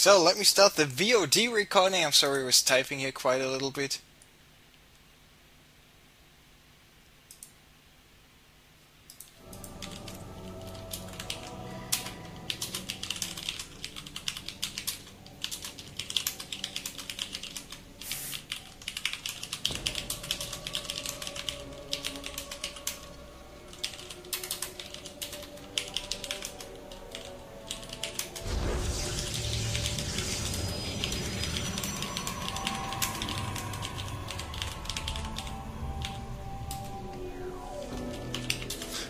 So let me start the VOD recording. I'm sorry I was typing here quite a little bit.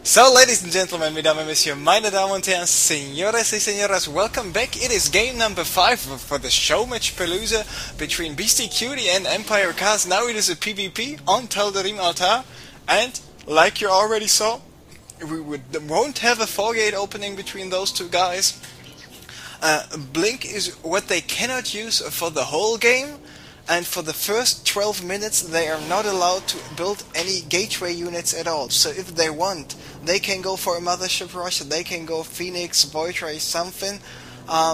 So, ladies and gentlemen, mesdames et messieurs, meine Damen und Herren, señores y señoras, welcome back. It is game number 5 for the Showmatchpalooza between Beasty Cutie and Empire Cars. Now it is a PvP on Tal'Darim Altar, and like you already saw, we won't have a 4-gate opening between those two guys. Blink is what they cannot use for the whole game. And for the first 12 minutes they are not allowed to build any gateway units at all. So if they want, they can go for a mothership rush, they can go Phoenix, Void Ray, something.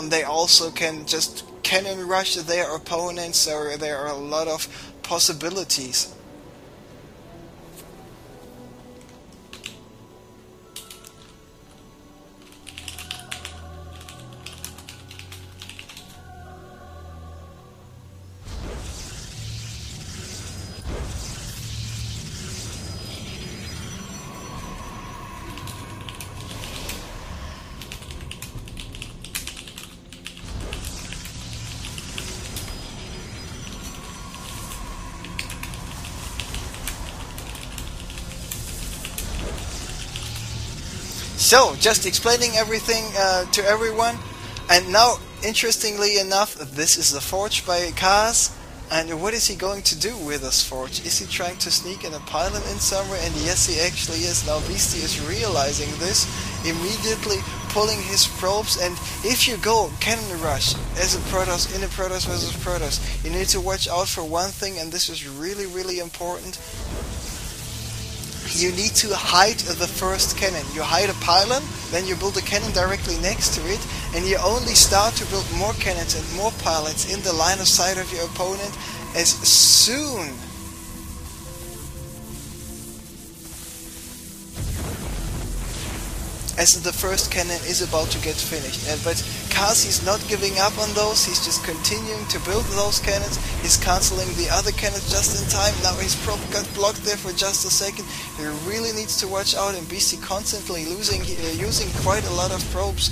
They also can just cannon rush their opponents, so there are a lot of possibilities. So, just explaining everything to everyone, and now, interestingly enough, this is the forge by Kaz, and what is he going to do with this forge? Is he trying to sneak in a pylon in somewhere? And yes, he actually is. Now Beasty is realizing this, immediately pulling his probes, and if you go cannon rush as a Protoss, in a Protoss versus Protoss, you need to watch out for one thing, and this is really important. You need to hide the first cannon. You hide a pylon, then you build a cannon directly next to it, and you only start to build more cannons and more pylons in the line of sight of your opponent as soon as the first cannon is about to get finished. But Kaz, he's not giving up on those, he's just continuing to build those cannons, he's cancelling the other cannons just in time. Now his probe got blocked there for just a second, he really needs to watch out, and Beasty constantly using quite a lot of probes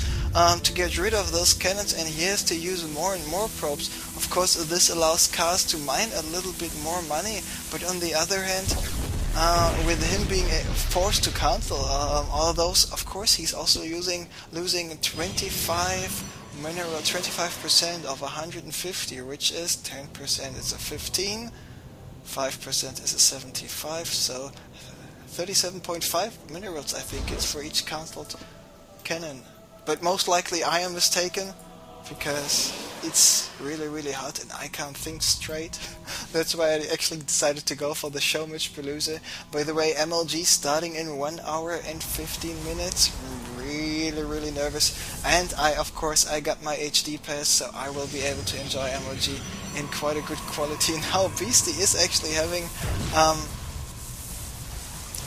to get rid of those cannons, and he has to use more and more probes. Of course, this allows Kaz to mine a little bit more money, but on the other hand, with him being forced to cancel all those, of course he's also losing 25% of 150, which is 10%. It's a 15, 5% is a 75, so 37.5 minerals I think it's for each cancelled cannon. But most likely I am mistaken, because it's really hot and I can't think straight. That's why I actually decided to go for the Showmatchpalooza. By the way, MLG starting in 1 hour and 15 minutes. Really nervous. And of course I got my HD pass, so I will be able to enjoy MLG in quite a good quality. Now Beasty is actually having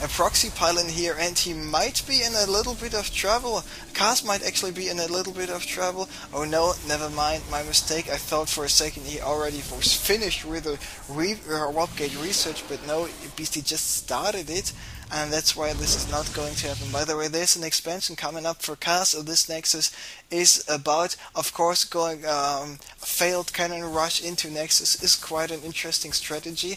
a proxy pylon here, and he might be in a little bit of trouble. Kaz might actually be in a little bit of trouble. Oh no, never mind, my mistake. I thought for a second he already was finished with the warp gate research, but no, Beasty just started it, and that's why this is not going to happen. By the way, there's an expansion coming up for Kaz. This Nexus is about, of course, going failed cannon rush into Nexus is quite an interesting strategy.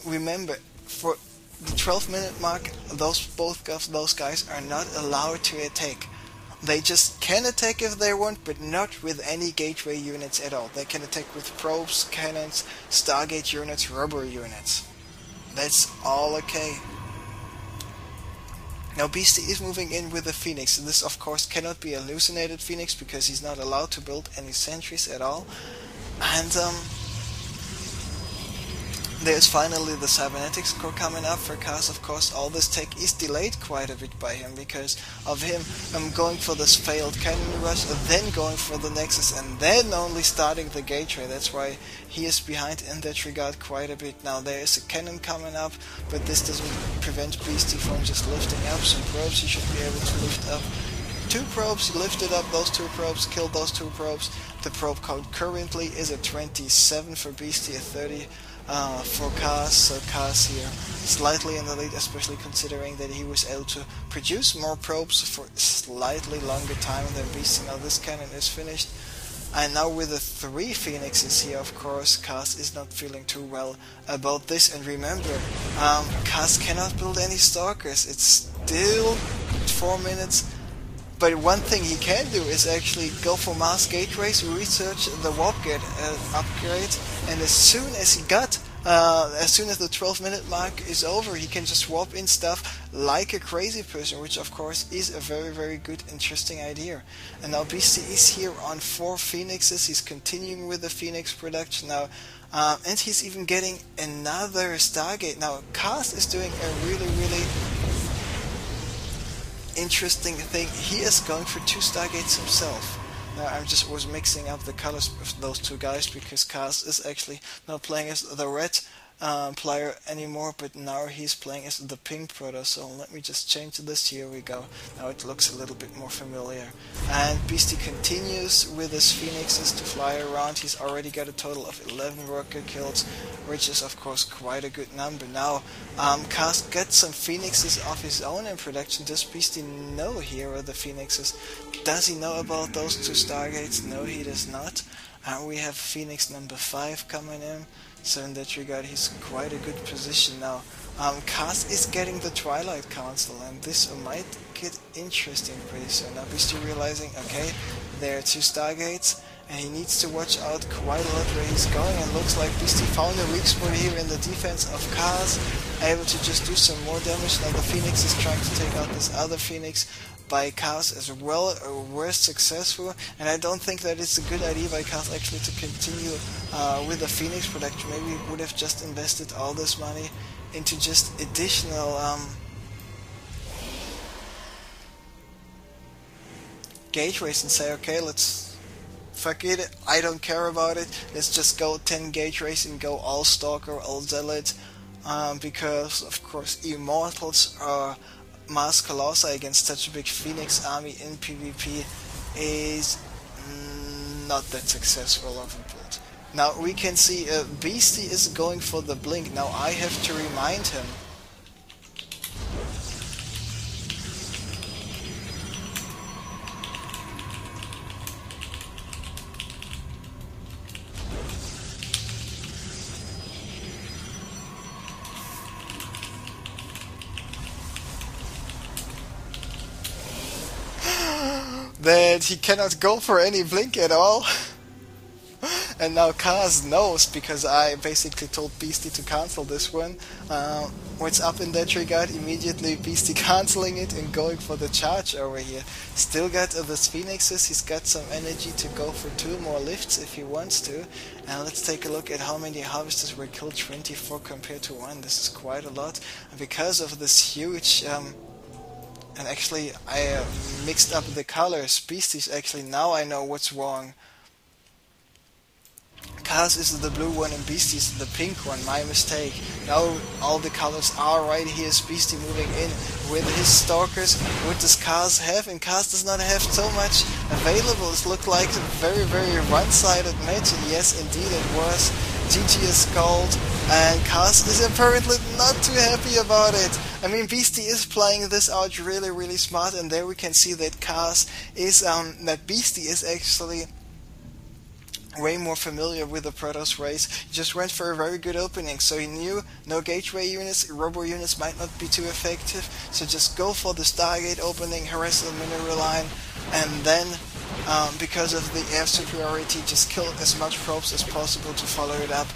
Remember, for the 12-minute mark, both of those guys are not allowed to attack. They just can attack if they want, but not with any gateway units at all. They can attack with probes, cannons, Stargate units, rubber units. That's all okay. Now Beasty is moving in with a Phoenix. This of course cannot be a hallucinated Phoenix, because he's not allowed to build any sentries at all. And There's finally the cybernetics core coming up for Kaz. Of course, all this tech is delayed quite a bit by him because of him going for this failed cannon rush, then going for the Nexus, and then only starting the gateway. That's why he is behind in that regard quite a bit. Now there is a cannon coming up, but this doesn't prevent Beasty from just lifting up some probes. He should be able to lift up 2 probes. He lifted up those 2 probes, killed those 2 probes. The probe count currently is at 27 for Beasty, at 30 for Kaz. So Kaz here slightly in the lead, especially considering that he was able to produce more probes for slightly longer time than Beasty. Now this cannon is finished, and now with the 3 Phoenixes here, of course, Kaz is not feeling too well about this. And remember, Kaz cannot build any Stalkers. It's still 4 minutes. But one thing he can do is actually go for mass gateways, research the warp gate upgrade, and as soon as the 12-minute mark is over, he can just warp in stuff like a crazy person, which of course is a very, very good, interesting idea. And now Beasty is here on 4 Phoenixes. He's continuing with the Phoenix production now, and he's even getting another Stargate. Now Kaz is doing a really, really interesting thing. He is going for 2 Stargates himself. Now I just was mixing up the colors of those 2 guys because Kaz is actually not playing as the red player anymore, but now he's playing as the pink Proto. So let me just change this. Here we go. Now it looks a little bit more familiar. And Beasty continues with his Phoenixes to fly around. He's already got a total of 11 worker kills, which is of course quite a good number. Now Kaz gets some Phoenixes of his own in production. Does Beasty know here are the Phoenixes? Does he know about those 2 Stargates? No, he does not. And we have Phoenix number 5 coming in. So in that regard, he's quite a good position now. Kaz is getting the Twilight Council, and this might get interesting pretty soon. Now Beasty realizing, okay, there are 2 Stargates, and he needs to watch out quite a lot where he's going, and looks like Beasty found a weak spot here in the defense of Kaz, able to just do some more damage. Now the Phoenix is trying to take out this other Phoenix by Kaz as well, were successful, and I don't think that it's a good idea by Kaz actually to continue with the Phoenix production. Maybe he would have just invested all this money into just additional gateways and say, okay, let's fuck it, I don't care about it, let's just go 10 gateways and go all Stalker, all Zealot, because of course Immortals are Mars Colossi against such a big Phoenix army in PvP is not that successful of a build. Now we can see Beasty is going for the blink. Now I have to remind him that he cannot go for any blink at all. And now Kaz knows, because I basically told Beasty to cancel this one. What's up in that regard? Immediately Beasty cancelling it and going for the charge over here. Still got the Phoenixes, he's got some energy to go for 2 more lifts if he wants to. And let's take a look at how many harvesters were killed. 24 compared to 1, this is quite a lot. And because of this huge... and actually I mixed up the colors. Beasties actually, now I know what's wrong. Kaz is the blue one and Beastie is the pink one, my mistake. Now all the colors are right. Here is Beastie moving in with his Stalkers. What does Kaz have? And Kaz does not have so much available. It looked like a very, very one-sided match, and yes, indeed it was. GG is called, and Kaz is apparently not too happy about it. I mean, Beastie is playing this out really, really smart, and there we can see that Kaz is, that Beastie is actually way more familiar with the Protoss race. He just went for a very good opening, so he knew no gateway units, robo units might not be too effective, so just go for the Stargate opening, harass the mineral line, and then because of the air superiority, just kill as much probes as possible to follow it up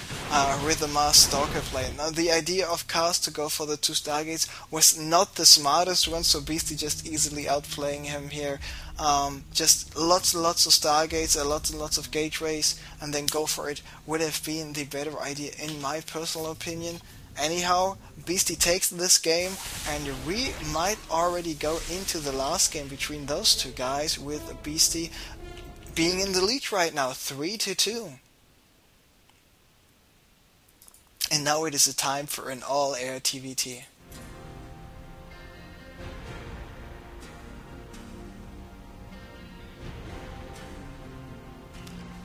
with the Mars Stalker play. Now the idea of Cars to go for the 2 Stargates was not the smartest one, so Beasty just easily outplaying him here. Just lots and lots of Stargates, lots and lots of gateways, and then go for it would have been the better idea in my personal opinion. Anyhow, Beasty takes this game, and we might already go into the last game between those two guys, with Beasty being in the lead right now, 3-2. And now it is a time for an all-air TVT.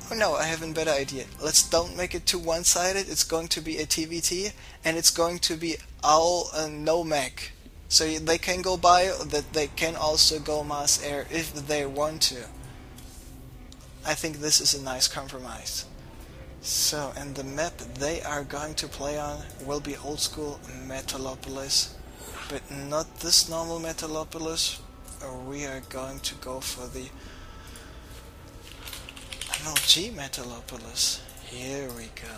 Oh no, I have a better idea. Let's don't make it too one-sided. It's going to be a TVT, and it's going to be all no mech. So they can go bio, that they can also go Mars Air if they want to. I think this is a nice compromise. So, and the map they are going to play on will be old school Metalopolis, but not this normal Metalopolis. We are going to go for the MLG Metalopolis. Here we go.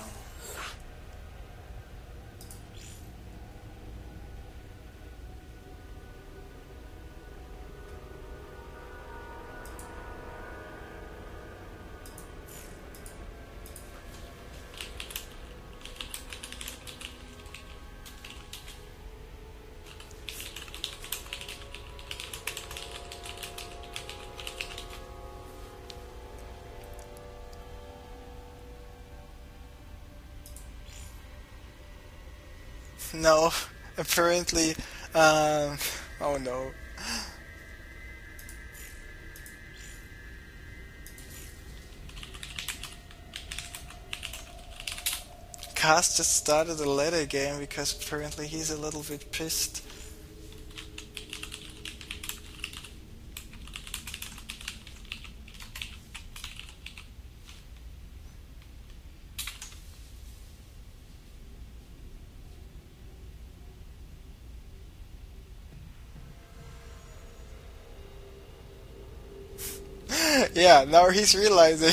No, apparently, oh no. Cast just started a ladder game because apparently he's a little bit pissed. Yeah, now he's realizing.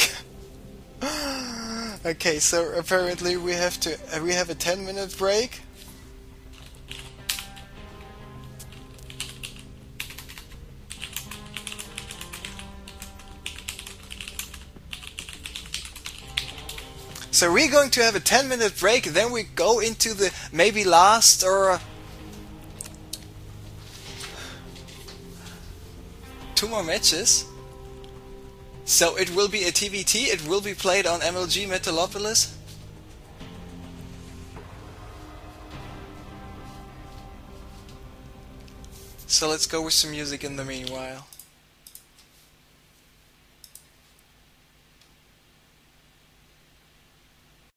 Okay, so apparently we have a 10-minute break. So we're going to have a 10-minute break, then we go into the maybe last or 2 more matches. So it will be a TVT, it will be played on MLG Metalopolis. So let's go with some music in the meanwhile.